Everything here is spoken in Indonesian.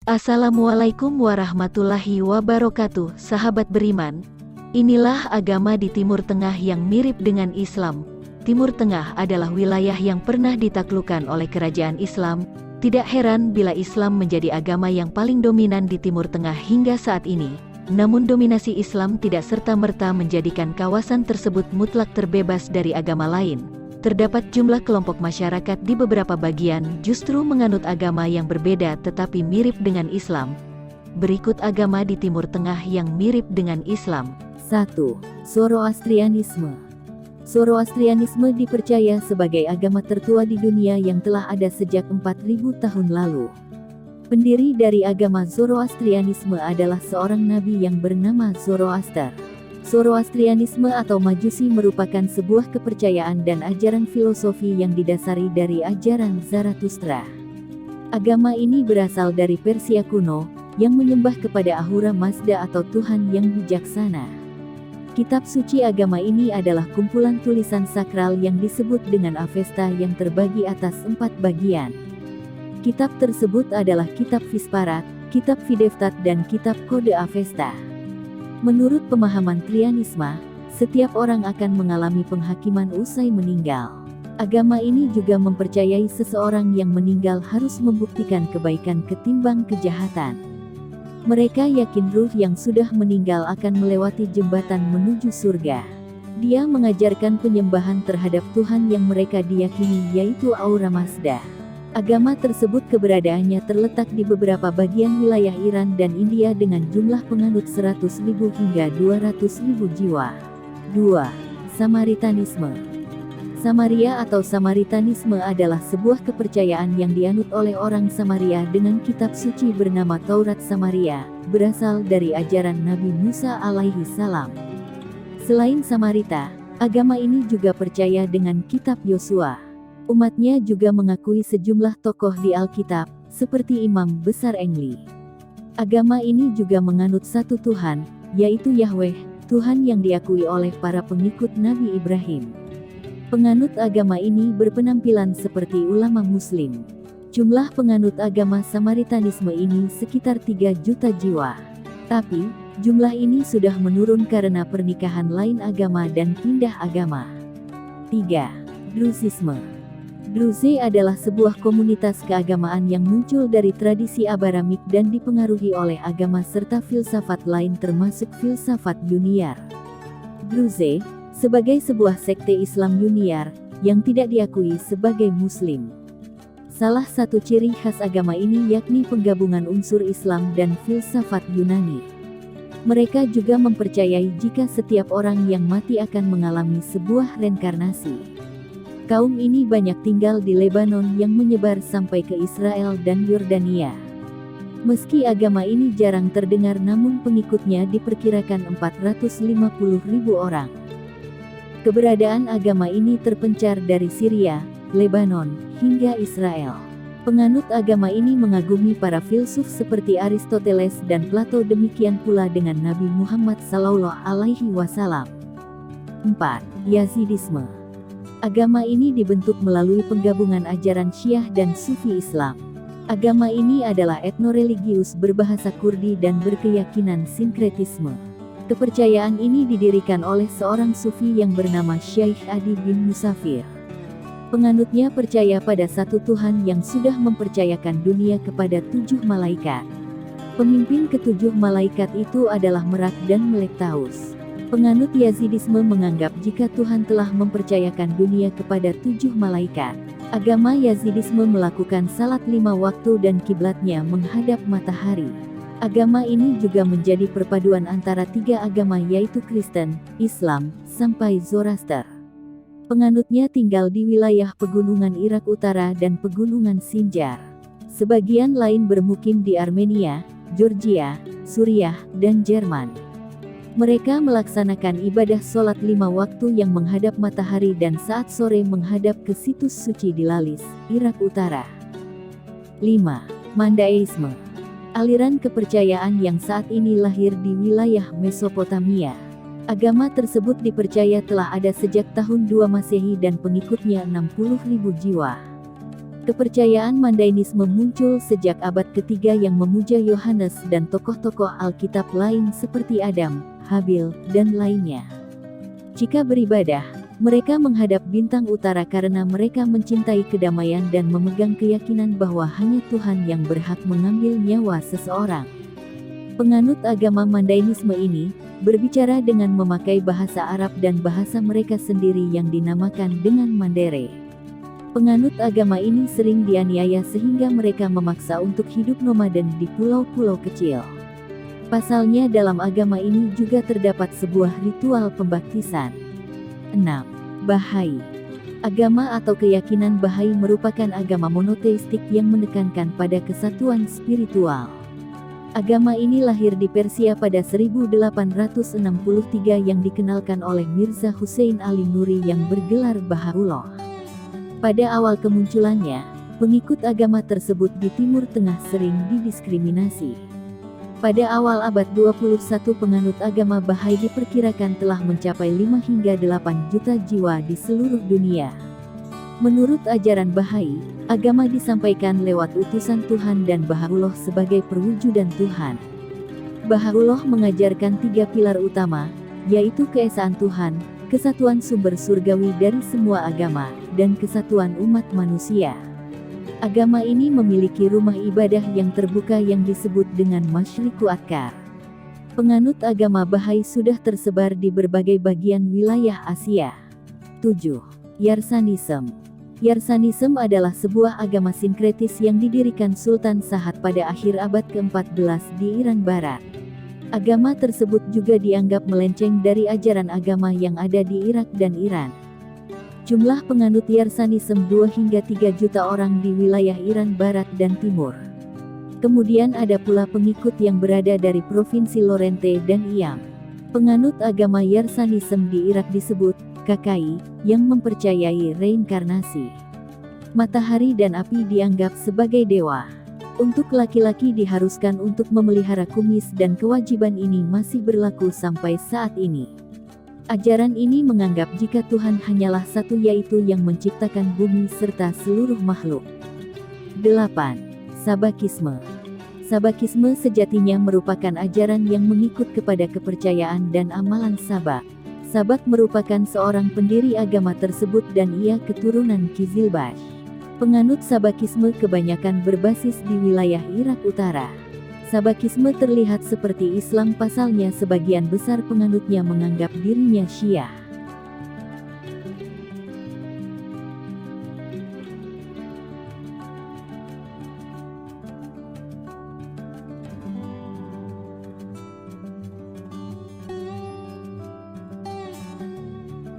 Assalamualaikum warahmatullahi wabarakatuh, sahabat beriman. Inilah agama di Timur Tengah yang mirip dengan Islam. Timur Tengah adalah wilayah yang pernah ditaklukkan oleh kerajaan Islam. Tidak heran bila Islam menjadi agama yang paling dominan di Timur Tengah hingga saat ini. Namun dominasi Islam tidak serta-merta menjadikan kawasan tersebut mutlak terbebas dari agama lain. Terdapat jumlah kelompok masyarakat di beberapa bagian justru menganut agama yang berbeda tetapi mirip dengan Islam. Berikut agama di Timur Tengah yang mirip dengan Islam. 1. Zoroastrianisme. Zoroastrianisme dipercaya sebagai agama tertua di dunia yang telah ada sejak 4000 tahun lalu. Pendiri dari agama Zoroastrianisme adalah seorang nabi yang bernama Zoroaster. Zoroastrianisme atau Majusi merupakan sebuah kepercayaan dan ajaran filosofi yang didasari dari ajaran Zarathustra. Agama ini berasal dari Persia kuno, yang menyembah kepada Ahura Mazda atau Tuhan yang bijaksana. Kitab suci agama ini adalah kumpulan tulisan sakral yang disebut dengan Avesta yang terbagi atas 4 bagian. Kitab tersebut adalah Kitab Visparat, Kitab Videvtat dan Kitab Kode Avesta. Menurut pemahaman Trianisma, setiap orang akan mengalami penghakiman usai meninggal. Agama ini juga mempercayai seseorang yang meninggal harus membuktikan kebaikan ketimbang kejahatan. Mereka yakin ruh yang sudah meninggal akan melewati jembatan menuju surga. Dia mengajarkan penyembahan terhadap Tuhan yang mereka diyakini yaitu Ahura Mazda. Agama tersebut keberadaannya terletak di beberapa bagian wilayah Iran dan India dengan jumlah penganut 100.000 hingga 200.000 jiwa. 2. Samaritanisme. Samaria atau Samaritanisme adalah sebuah kepercayaan yang dianut oleh orang Samaria dengan kitab suci bernama Taurat Samaria, berasal dari ajaran Nabi Musa alaihi salam. Selain Samarita, agama ini juga percaya dengan kitab Yosua. Umatnya juga mengakui sejumlah tokoh di Alkitab, seperti Imam Besar Engli. Agama ini juga menganut satu Tuhan, yaitu Yahweh, Tuhan yang diakui oleh para pengikut Nabi Ibrahim. Penganut agama ini berpenampilan seperti ulama muslim. Jumlah penganut agama Samaritanisme ini sekitar 3 juta jiwa. Tapi, jumlah ini sudah menurun karena pernikahan lain agama dan pindah agama. 3. Druzisme. Druze adalah sebuah komunitas keagamaan yang muncul dari tradisi Abaramik dan dipengaruhi oleh agama serta filsafat lain termasuk filsafat Yuniar. Druze, sebagai sebuah sekte Islam Yuniar, yang tidak diakui sebagai Muslim. Salah satu ciri khas agama ini yakni penggabungan unsur Islam dan filsafat Yunani. Mereka juga mempercayai jika setiap orang yang mati akan mengalami sebuah reinkarnasi. Kaum ini banyak tinggal di Lebanon yang menyebar sampai ke Israel dan Yordania. Meski agama ini jarang terdengar namun pengikutnya diperkirakan 450.000 orang. Keberadaan agama ini terpencar dari Syria, Lebanon, hingga Israel. Penganut agama ini mengagumi para filsuf seperti Aristoteles dan Plato, demikian pula dengan Nabi Muhammad SAW. 4. Yazidisme. Agama ini dibentuk melalui penggabungan ajaran Syiah dan Sufi Islam. Agama ini adalah etnoreligius berbahasa Kurdi dan berkeyakinan sinkretisme. Kepercayaan ini didirikan oleh seorang Sufi yang bernama Syekh Adi bin Musafir. Penganutnya percaya pada satu Tuhan yang sudah mempercayakan dunia kepada 7 malaikat. Pemimpin ke-7 malaikat itu adalah Merak dan Melektaus. Penganut Yazidisme menganggap jika Tuhan telah mempercayakan dunia kepada 7 malaikat, agama Yazidisme melakukan salat 5 waktu dan kiblatnya menghadap matahari. Agama ini juga menjadi perpaduan antara 3 agama yaitu Kristen, Islam, sampai Zoroaster. Penganutnya tinggal di wilayah pegunungan Irak Utara dan pegunungan Sinjar. Sebagian lain bermukim di Armenia, Georgia, Suriah, dan Jerman. Mereka melaksanakan ibadah sholat 5 waktu yang menghadap matahari dan saat sore menghadap ke situs suci di Lalis, Irak Utara. 5. Mandaeisme. Aliran kepercayaan yang saat ini lahir di wilayah Mesopotamia. Agama tersebut dipercaya telah ada sejak tahun 2 Masehi dan pengikutnya 60.000 jiwa. Kepercayaan Mandainisme muncul sejak abad ketiga yang memuja Yohanes dan tokoh-tokoh Alkitab lain seperti Adam, Habil, dan lainnya. Jika beribadah, mereka menghadap bintang utara karena mereka mencintai kedamaian dan memegang keyakinan bahwa hanya Tuhan yang berhak mengambil nyawa seseorang. Penganut agama Mandainisme ini berbicara dengan memakai bahasa Arab dan bahasa mereka sendiri yang dinamakan dengan Mandere. Penganut agama ini sering dianiaya sehingga mereka memaksa untuk hidup nomaden di pulau-pulau kecil. Pasalnya dalam agama ini juga terdapat sebuah ritual pembaptisan. 6. Bahai. Agama atau keyakinan Bahai merupakan agama monoteistik yang menekankan pada kesatuan spiritual. Agama ini lahir di Persia pada 1863 yang dikenalkan oleh Mirza Hussein Ali Nuri yang bergelar Bahaullah. Pada awal kemunculannya, pengikut agama tersebut di Timur Tengah sering didiskriminasi. Pada awal abad 21 penganut agama Bahai diperkirakan telah mencapai 5 hingga 8 juta jiwa di seluruh dunia. Menurut ajaran Bahai, agama disampaikan lewat utusan Tuhan dan Bahaullah sebagai perwujudan Tuhan. Bahaullah mengajarkan 3 pilar utama, yaitu keesaan Tuhan, kesatuan sumber surgawi dari semua agama, dan kesatuan umat manusia. Agama ini memiliki rumah ibadah yang terbuka yang disebut dengan Masyriqu Akbar. Penganut agama Bahai sudah tersebar di berbagai bagian wilayah Asia. 7. Yarsanism. Yarsanism adalah sebuah agama sinkretis yang didirikan Sultan Sa'ad pada akhir abad ke-14 di Iran Barat. Agama tersebut juga dianggap melenceng dari ajaran agama yang ada di Irak dan Iran. Jumlah penganut Yarsanism 2 hingga 3 juta orang di wilayah Iran Barat dan Timur. Kemudian ada pula pengikut yang berada dari Provinsi Lorente dan Iam. Penganut agama Yarsanism di Irak disebut Kakai, yang mempercayai reinkarnasi. Matahari dan api dianggap sebagai dewa. Untuk laki-laki diharuskan untuk memelihara kumis dan kewajiban ini masih berlaku sampai saat ini. Ajaran ini menganggap jika Tuhan hanyalah satu yaitu yang menciptakan bumi serta seluruh makhluk. 8. Sabakisme. Sabakisme sejatinya merupakan ajaran yang mengikut kepada kepercayaan dan amalan Sabak. Sabak merupakan seorang pendiri agama tersebut dan ia keturunan Kizilbash. Penganut Sabakisme kebanyakan berbasis di wilayah Irak Utara. Sabakisme terlihat seperti Islam pasalnya sebagian besar penganutnya menganggap dirinya Syiah.